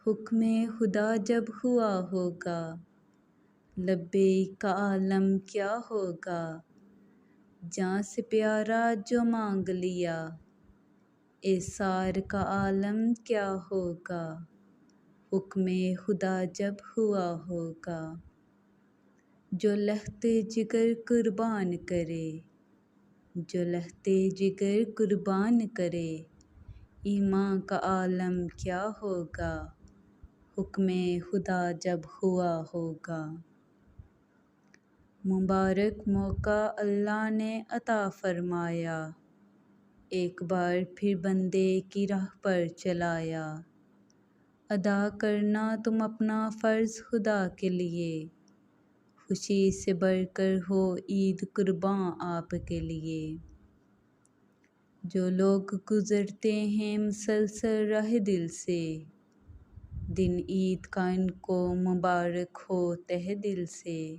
حکم خدا جب ہوا ہوگا، لبیک کا عالم کیا ہوگا؟ جاں سے پیارا جو مانگ لیا، ایثار کا عالم کیا ہوگا؟ حکم خدا جب ہوا ہوگا۔ جو لہتے جگر قربان کرے، جو لہتے جگر قربان کرے، ایمان کا عالم کیا ہوگا؟ حکم خدا جب ہوا ہوگا۔ مبارک موقع اللہ نے عطا فرمایا، ایک بار پھر بندے کی راہ پر چلایا۔ ادا کرنا تم اپنا فرض خدا کے لیے، خوشی سے بڑھ کر ہو عید قرباں آپ کے لیے۔ جو لوگ گزرتے ہیں مسلسل راہ دل سے، دن عید کا ان کو مبارک ہو تہہ دل سے۔